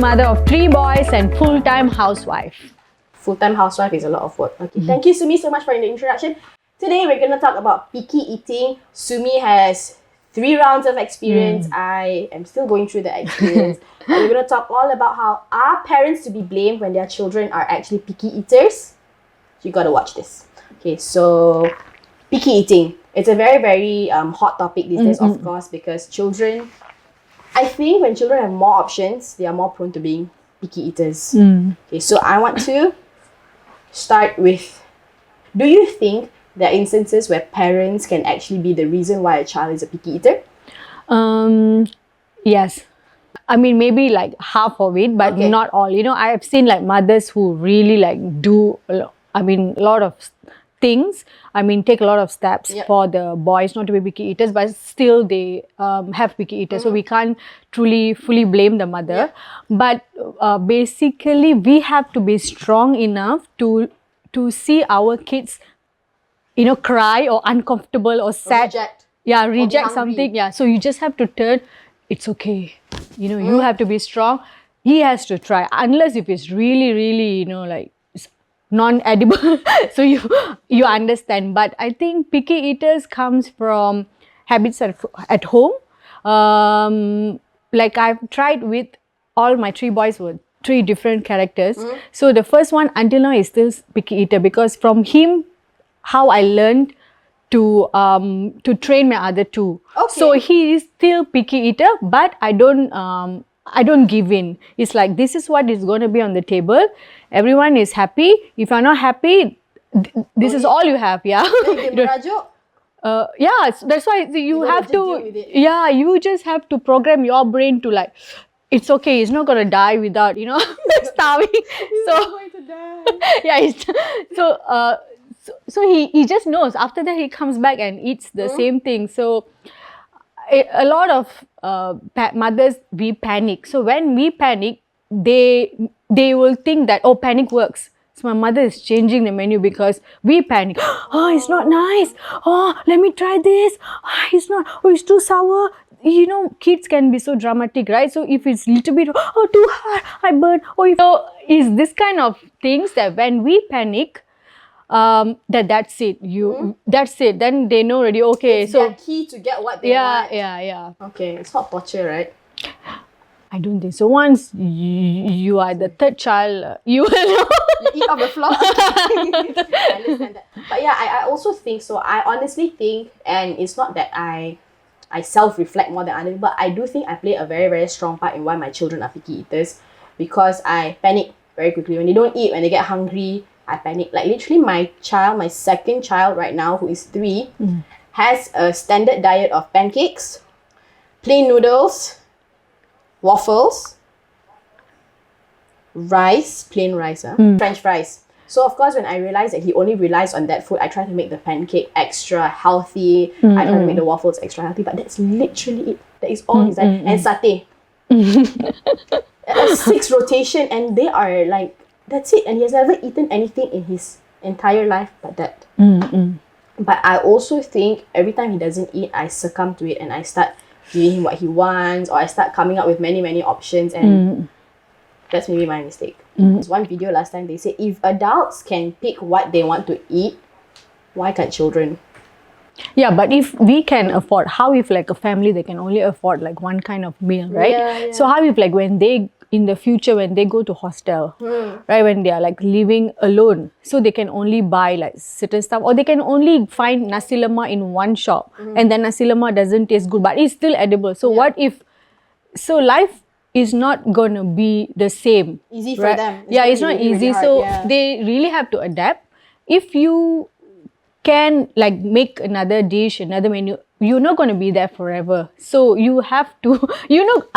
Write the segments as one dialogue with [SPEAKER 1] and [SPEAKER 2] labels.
[SPEAKER 1] mother of 3 boys and full-time housewife.
[SPEAKER 2] Full-time housewife is a lot of work. Okay, thank you, Sumie, so much for the introduction. Today, we're going to talk about picky eating. Sumie has 3 rounds of experience. I am still going through the experience. We're going to talk all about how are parents to be blamed when their children are actually picky eaters. You got to watch this. Okay, so picky eating. It's a very, very hot topic these days, of course, because children, I think when children have more options, they are more prone to being picky eaters. Okay, so I want to start with, do you think there are instances where parents can actually be the reason why a child is a picky eater?
[SPEAKER 1] Yes. I mean, maybe like half of it, but not all. You know, I have seen like mothers who really like do, a lot of things. I mean, take a lot of steps for the boys not to be picky eaters, but still they have picky eaters. So we can't truly fully blame the mother. But basically, we have to be strong enough to see our kids, you know, cry or uncomfortable or sad. Reject something. Yeah, so you just have to turn, it's okay. You know, you have to be strong. He has to try, unless if it's really, really, you know, like non-edible. So you understand. But I think picky eaters comes from habits at home. Like I've tried with all my 3 boys were 3 different characters. So the first one until now is still picky eater, because from him, how I learned to train my other 2. So he is still picky eater, but I don't give in. It's like, this is what is going to be on the table. Everyone is happy. If you're not happy, this is all you have. Yeah. So that's why you have to. Yeah, you just have to program your brain to like, it's okay. He's not going to die without, you know, starving.
[SPEAKER 2] He's not going to die.
[SPEAKER 1] Yeah. So he just knows. After that, he comes back and eats the same thing. So a lot of mothers, we panic. So when we panic, they will think that, oh, panic works. So my mother is changing the menu because we panic. Oh, it's not nice. Oh, let me try this. Oh, it's too sour. You know, kids can be so dramatic, right? So if it's little bit, oh, too hard, I burn. So is this kind of things that when we panic, that's it. That's it. Then they know already. Okay,
[SPEAKER 2] it's their key to get what they want.
[SPEAKER 1] Yeah.
[SPEAKER 2] Okay, it's not torture, right?
[SPEAKER 1] I don't think so. Once you are the 3rd child, you will know.
[SPEAKER 2] You eat off the floor. I understand that. But yeah, I also think so. I honestly think, and it's not that I self-reflect more than others, but I do think I play a very, very strong part in why my children are picky eaters, because I panic very quickly. When they don't eat, when they get hungry, I panic. Like literally my 2nd child right now, who is 3, has a standard diet of pancakes, plain noodles, waffles, rice, plain rice, French fries. So of course, when I realized that he only relies on that food, I try to make the pancake extra healthy. I try to make the waffles extra healthy, but that's literally it. That is all his diet. And satay. A 6 rotation, and they are like, that's it. And he has never eaten anything in his entire life but that. But I also think every time he doesn't eat, I succumb to it and I start giving him what he wants, or I start coming up with many, many options, and that's maybe my mistake. There's one video last time, they said, if adults can pick what they want to eat, why can't children?
[SPEAKER 1] Yeah, but if we can afford, how if like a family, they can only afford like one kind of meal, right?
[SPEAKER 2] Yeah.
[SPEAKER 1] So how if like when they, in the future, when they go to hostel, right, when they are like living alone, so they can only buy like certain stuff, or they can only find nasi lemak in one shop, and then nasi lemak doesn't taste good, but it's still edible. So what if, so life is not going to be the same.
[SPEAKER 2] Easy for them.
[SPEAKER 1] It's not
[SPEAKER 2] really,
[SPEAKER 1] easy.
[SPEAKER 2] Really
[SPEAKER 1] so they really have to adapt. If you can like make another dish, another menu, you're not going to be there forever. So you have to, you're not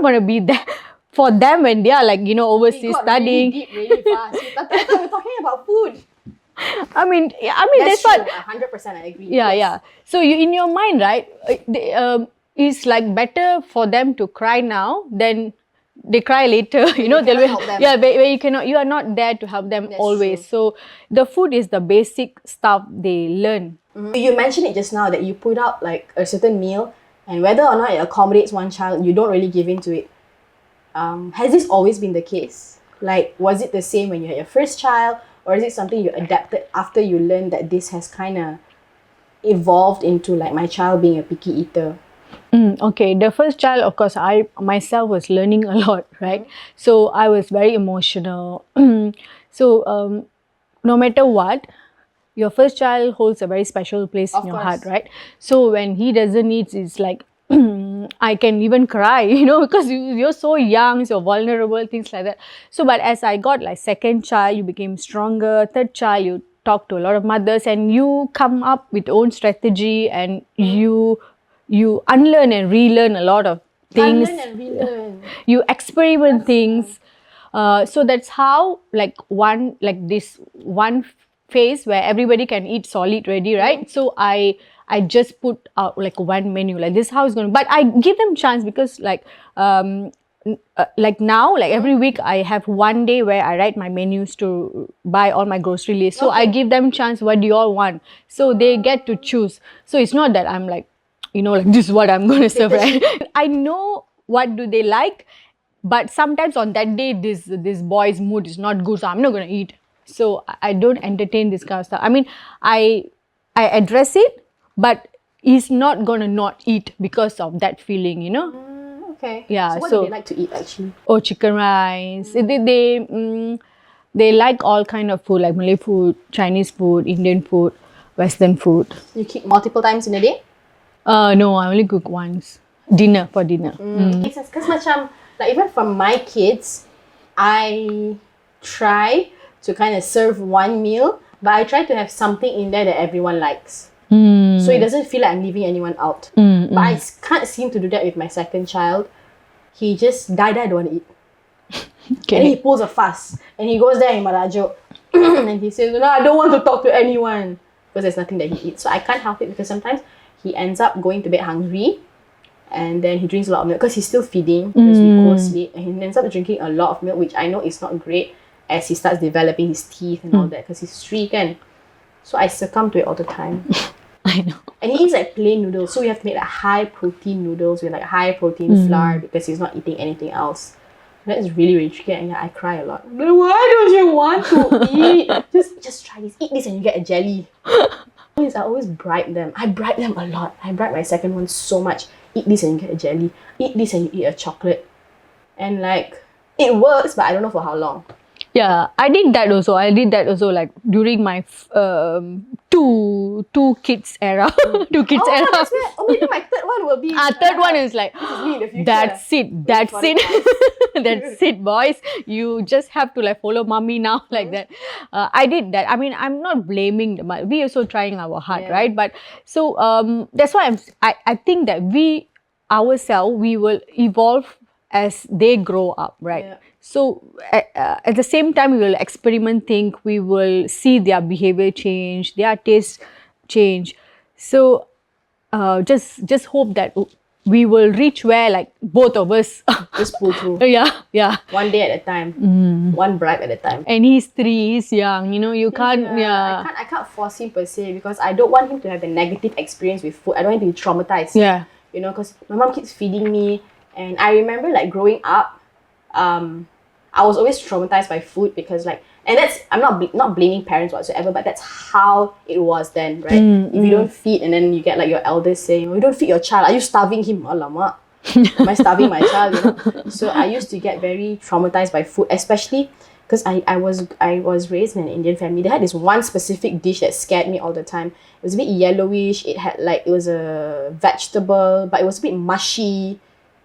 [SPEAKER 1] going to be there for them when they are like, you know, overseas studying.
[SPEAKER 2] Really deep, really fast. We're talking about food.
[SPEAKER 1] I mean,
[SPEAKER 2] that's what 100% I agree.
[SPEAKER 1] Yeah. So you, in your mind, right? It's like better for them to cry now than they cry later. You know, they'll help them. Yeah, where you are not there to help them always. True. So the food is the basic stuff they learn.
[SPEAKER 2] You mentioned it just now that you put out like a certain meal, and whether or not it accommodates one child, you don't really give in to it. Has this always been the case? Like, was it the same when you had your first child, or is it something you adapted after you learned that this has kind of evolved into like my child being a picky eater?
[SPEAKER 1] Okay, the first child, of course, I myself was learning a lot, right? So I was very emotional. So no matter what, your first child holds a very special place
[SPEAKER 2] Of
[SPEAKER 1] in your
[SPEAKER 2] course.
[SPEAKER 1] heart, right? So when he doesn't eat, it's like I can even cry, because you're so young, so vulnerable, things like that. So, but as I got like second child, you became stronger. Third child, you talk to a lot of mothers, and you come up with own strategy, and you unlearn and relearn a lot of things.
[SPEAKER 2] Unlearn and relearn.
[SPEAKER 1] You experiment things. So that's how this one phase where everybody can eat solid ready, right? So I just put out like one menu, like this is how it's going to, but I give them chance because like now, like every week I have one day where I write my menus to buy all my grocery list. So I give them chance, what do you all want? So they get to choose. So it's not that I'm like, like this is what I'm going to serve, right? I know what do they like, but sometimes on that day this boy's mood is not good, so I'm not going to eat. So I don't entertain this kind of stuff. I mean, I address it, but he's not going to not eat because of that feeling,
[SPEAKER 2] Okay.
[SPEAKER 1] Yeah,
[SPEAKER 2] So what
[SPEAKER 1] so-
[SPEAKER 2] do they like to eat actually?
[SPEAKER 1] or chicken rice. They like all kind of food, like Malay food, Chinese food, Indian food, Western food.
[SPEAKER 2] You cook multiple times in a day?
[SPEAKER 1] No, I only cook once. For dinner.
[SPEAKER 2] Because macam, like even for my kids, I try to kind of serve one meal, but I try to have something in there that everyone likes. So it doesn't feel like I'm leaving anyone out. But I can't seem to do that with my second child. He just don't want to eat. And he pulls a fuss. And he goes there in Marajo. And he says, no, I don't want to talk to anyone. Because there's nothing that he eats. So I can't help it because sometimes he ends up going to bed hungry. And then he drinks a lot of milk because he's still feeding because we co-sleep. And he ends up drinking a lot of milk, which I know is not great as he starts developing his teeth and all that because he's 3 kan. So I succumb to it all the time.
[SPEAKER 1] I know.
[SPEAKER 2] And he eats like plain noodles. So we have to make like high protein noodles with like high protein flour because he's not eating anything else. That is really, really tricky. And I cry a lot. But why don't you want to eat? Just try this. Eat this and you get a jelly. I always bribe them. I bribe them a lot. I bribe my second one so much. Eat this and you get a jelly. Eat this and you eat a chocolate. And like, it works, but I don't know for how long.
[SPEAKER 1] Yeah, I did that also. Like during my two kids era. Two kids era.
[SPEAKER 2] That's where, maybe my third one will be.
[SPEAKER 1] Third one is like,
[SPEAKER 2] This is me in the future.
[SPEAKER 1] that's it. That's
[SPEAKER 2] Sorry,
[SPEAKER 1] it. That's it, boys. You just have to like follow mommy now, like that. I did that. I mean, I'm not blaming them. We also trying our hard, right? But so that's why I think that we ourselves, we will evolve as they grow up, right?
[SPEAKER 2] Yeah.
[SPEAKER 1] So at the same time, we will experiment, think, we will see their behavior change, their taste change. So just hope that we will reach where like both of us.
[SPEAKER 2] Just pull through.
[SPEAKER 1] Yeah.
[SPEAKER 2] One day at a time. One bribe at a time.
[SPEAKER 1] And he's 3, he's young, you can't,
[SPEAKER 2] I can't force him per se because I don't want him to have a negative experience with food. I don't want him to be traumatized.
[SPEAKER 1] Yeah.
[SPEAKER 2] Because my mom keeps feeding me. And I remember like growing up, I was always traumatized by food because like, and that's, I'm not blaming parents whatsoever, but that's how it was then, right? If you don't feed and then you get like your elders saying, oh, you don't feed your child, are you starving him? Alamak. Am I starving my child? So I used to get very traumatized by food, especially because I was raised in an Indian family. They had this one specific dish that scared me all the time. It was a bit yellowish. It was a vegetable, but it was a bit mushy.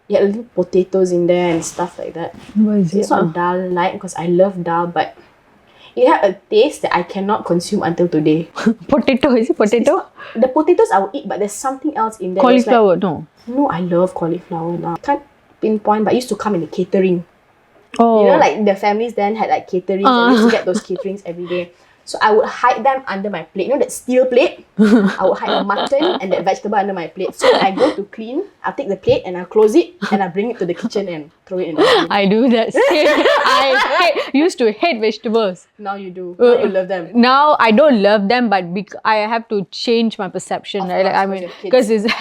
[SPEAKER 2] It had little potatoes in there and stuff like that.
[SPEAKER 1] What is
[SPEAKER 2] It's not dal-like because I love dal, but it had a taste that I cannot consume until today.
[SPEAKER 1] Potato, is it potato?
[SPEAKER 2] The potatoes I will eat, but there's something else in there. It's
[SPEAKER 1] Cauliflower, no.
[SPEAKER 2] No, I love cauliflower now. Can't pinpoint, but it used to come in the catering.
[SPEAKER 1] Oh.
[SPEAKER 2] Like the families then had like catering. I used to get those caterings every day. So I would hide them under my plate. That steel plate? I would hide the mutton and that vegetable under my plate. So when I go to clean, I'll take the plate and I'll close it and I'll bring it to the kitchen and throw it in the bin.
[SPEAKER 1] I do that. Used to hate vegetables.
[SPEAKER 2] Now you do. Now you love them.
[SPEAKER 1] Now I don't love them, but I have to change my perception.
[SPEAKER 2] Of
[SPEAKER 1] Right? Like,
[SPEAKER 2] course,
[SPEAKER 1] I mean, because it's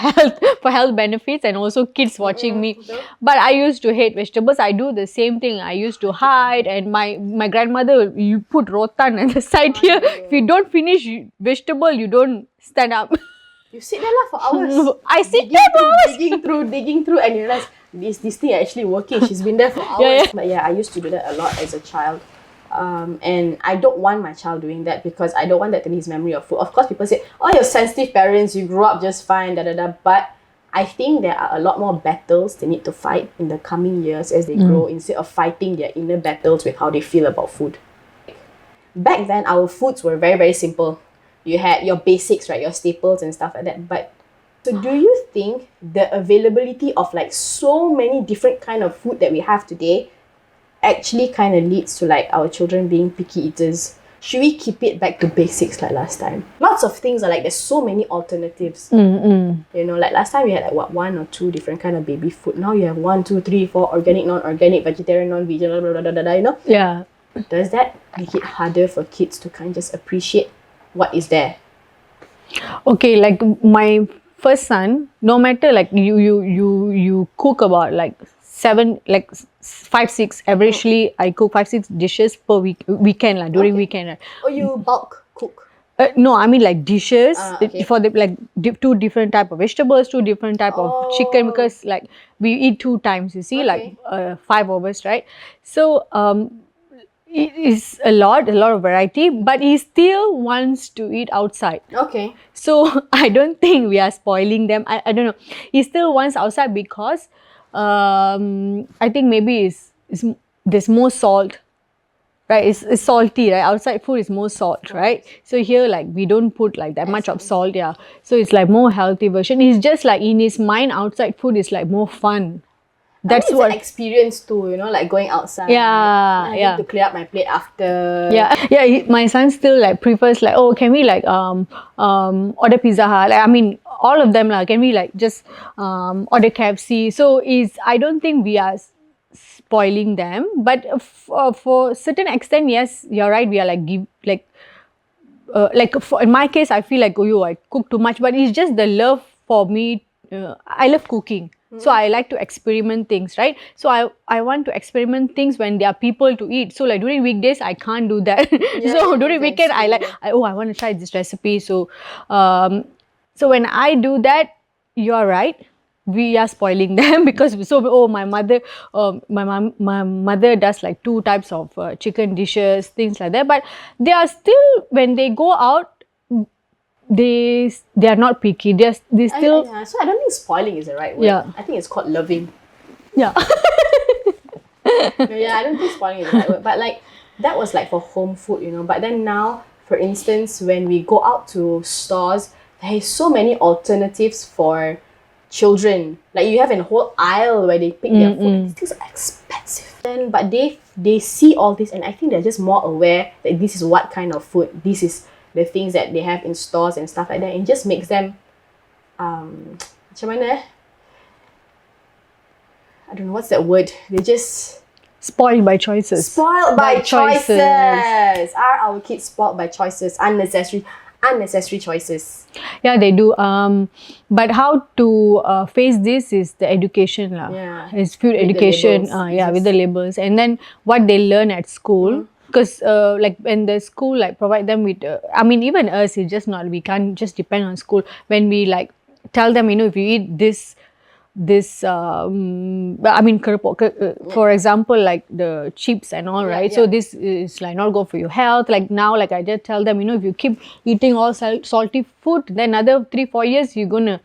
[SPEAKER 1] for health benefits and also kids watching me. But I used to hate vegetables. I do the same thing. I used to hide, and my grandmother, you put rotan on the side here. If you don't finish vegetable, you don't stand up.
[SPEAKER 2] You sit there for hours.
[SPEAKER 1] I sit there for hours.
[SPEAKER 2] Digging through, and you realize this thing actually working. She's been there for hours.
[SPEAKER 1] Yeah.
[SPEAKER 2] But yeah, I used to do that a lot as a child. And I don't want my child doing that because I don't want that to be his memory of food. Of course, people say, oh, you're sensitive parents, you grew up just fine, But I think there are a lot more battles they need to fight in the coming years as they grow, instead of fighting their inner battles with how they feel about food. Back then, our foods were very, very simple. You had your basics, right? Your staples and stuff like that. But so do you think the availability of like so many different kind of food that we have today actually kind of leads to like our children being picky eaters? Should we keep it back to basics like last time? Lots of things are like, there's so many alternatives. You know, like last time we had like one or two different kind of baby food. Now you have 1, 2, 3, 4 organic, non-organic, vegetarian, non-vegan, you know?
[SPEAKER 1] Yeah.
[SPEAKER 2] Does that make it harder for kids to kind of just appreciate what is there?
[SPEAKER 1] Okay, like my first son, no matter like you cook about like 5, 6 averagely. I cook 5, 6 dishes per weekend lah, during weekend. Right?
[SPEAKER 2] Or you bulk cook?
[SPEAKER 1] No, I mean like dishes
[SPEAKER 2] Okay.
[SPEAKER 1] for the like 2 different type of vegetables, 2 different type of chicken, because like we eat 2 times. You see, like 5 of us, right? So it is a lot of variety, but he still wants to eat outside.
[SPEAKER 2] Okay.
[SPEAKER 1] So I don't think we are spoiling them. I don't know. He still wants outside because I think maybe there's more salt, right? It's salty, right? Outside food is more salt, right? So here like we don't put like that much of salt, yeah. So it's like more healthy version. It's just like in his mind, outside food is like more fun. That's
[SPEAKER 2] what an experience too, you know, like going outside. I need to clear up my plate after.
[SPEAKER 1] My son still like prefers like, oh, can we like order Pizza Hut? Like, I mean, all of them can we like just order KFC? So I don't think we are spoiling them, but for certain extent, yes, you're right. We are like in my case, I feel like I cook too much, but it's just the love for me. I love cooking. So I like to experiment things, right? So I want to experiment things when there are people to eat. So like during weekdays, I can't do that. So during weekend, I want to try this recipe. So so when I do that, you are right. We are spoiling them because my mother does like 2 types of chicken dishes, things like that. But they are still, when they go out, they are not picky. They still.
[SPEAKER 2] So I don't think spoiling is the right word.
[SPEAKER 1] Yeah.
[SPEAKER 2] I think it's called loving.
[SPEAKER 1] Yeah.
[SPEAKER 2] I don't think spoiling is the right word. But like that was like for home food, you know. But then now, for instance, when we go out to stores, there is so many alternatives for children. Like you have a whole aisle where they pick their food. These things are expensive. But they see all this, and I think they're just more aware that this is what kind of food, this is the things that they have in stores and stuff like that. It just makes them macam mana? I don't know what's that word. They just
[SPEAKER 1] spoiled by choices.
[SPEAKER 2] Spoiled by choices. Are our kids spoiled by choices? Unnecessary choices.
[SPEAKER 1] Yeah, they do. But how to face this is the education lah.
[SPEAKER 2] Yeah.
[SPEAKER 1] It's food education. With the labels, and then what they learn at school. Because like when the school like provide them with, I mean even us, it's just not, we can't just depend on school. When we like tell them, you know, if you eat this I mean keropok, for example, like the chips and all, right? So this is like not good for your health. Like now, like I just tell them, you know, if you keep eating all salty food, then another 3-4 years you're gonna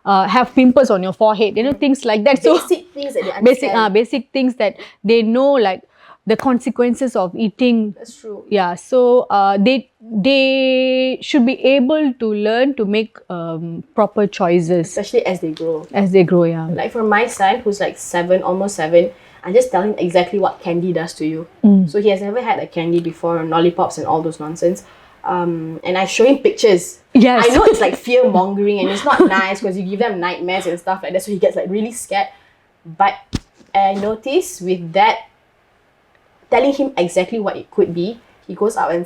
[SPEAKER 1] have pimples on your forehead, you know, things like that.
[SPEAKER 2] Basic things that they understand.
[SPEAKER 1] Basic things that they know, like the consequences of eating.
[SPEAKER 2] That's true.
[SPEAKER 1] Yeah, so they should be able to learn to make proper choices,
[SPEAKER 2] especially as they grow.
[SPEAKER 1] Yeah.
[SPEAKER 2] Like for my son, who's like 7, almost 7, I just tell him exactly what candy does to you. So he has never had a candy before, and lollipops and all those nonsense. And I show him pictures.
[SPEAKER 1] Yes.
[SPEAKER 2] I know it's like fear mongering and it's not nice because you give them nightmares and stuff like that. So he gets like really scared. But And I noticed with that, telling him exactly what it could be, he goes out and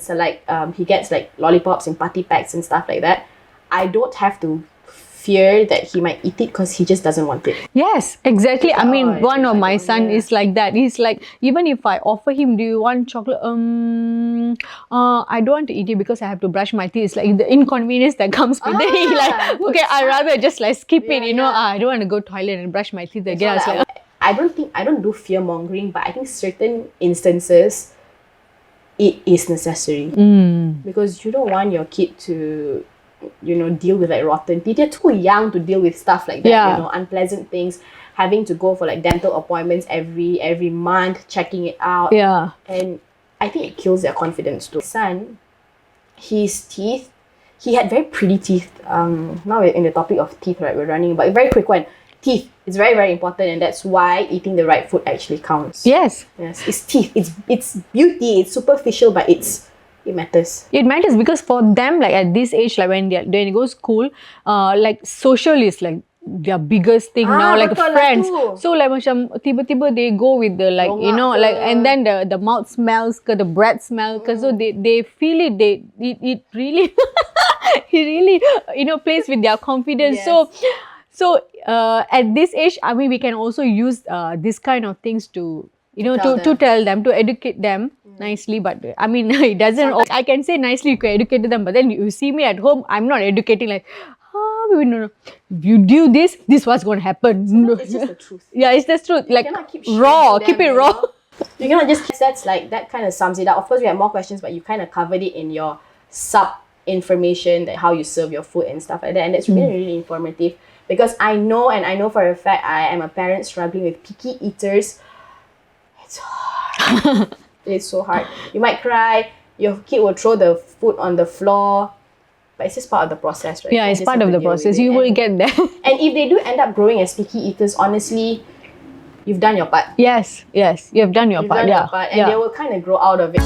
[SPEAKER 2] he gets like lollipops and party packs and stuff like that. I don't have to fear that he might eat it because he just doesn't want it.
[SPEAKER 1] Yes, exactly. I mean, one of my son
[SPEAKER 2] yeah.
[SPEAKER 1] is like that. He's like, even if I offer him, do you want chocolate? I don't want to eat it because I have to brush my teeth. It's like the inconvenience that comes with it. He like, okay, I'd rather just like skip it, you know. I don't want to go toilet and brush my teeth again.
[SPEAKER 2] So I don't do fear mongering, but I think certain instances it is necessary because you don't want your kid to, you know, deal with like rotten teeth. They're too young to deal with stuff like that. You know, unpleasant things, having to go for like dental appointments every month, checking it out.
[SPEAKER 1] Yeah,
[SPEAKER 2] and I think it kills their confidence too. Son, his teeth, he had very pretty teeth. Now we're in the topic of teeth, right? We're running, but a very quick one. Teeth. It's very, very important, and that's why eating the right food actually counts.
[SPEAKER 1] Yes.
[SPEAKER 2] It's teeth. It's beauty. It's superficial, but it matters.
[SPEAKER 1] It matters because for them, like at this age, like when they go school, like social is like their biggest thing now, like friends. So like macam tiba-tiba they go with the like you know like, and then the mouth smells, the breath smell, so they feel it. It really it really you know plays with their confidence. Yes. So at this age, I mean, we can also use this kind of things to, you know, to tell them, to educate them nicely. But I mean, it doesn't. I can say nicely, you can educate them, but then you see me at home, I'm not educating like, no. If you do this what's going to happen.
[SPEAKER 2] It's just the truth.
[SPEAKER 1] Yeah, it's the truth. Like
[SPEAKER 2] keep
[SPEAKER 1] raw, keep it raw.
[SPEAKER 2] You cannot just. That's like that kind of sums it up. Of course, we have more questions, but you kind of covered it in your sub information, that how you serve your food and stuff like that, and that's really really informative. Because I know for a fact I am a parent struggling with picky eaters. It's hard. It's so hard. You might cry. Your kid will throw the food on the floor. But it's just part of the process, right?
[SPEAKER 1] Yeah, it's part of the process. You will get there.
[SPEAKER 2] And if they do end up growing as picky eaters, honestly, you've done your part.
[SPEAKER 1] Yes. You have done your part.
[SPEAKER 2] And they will kind of grow out of it.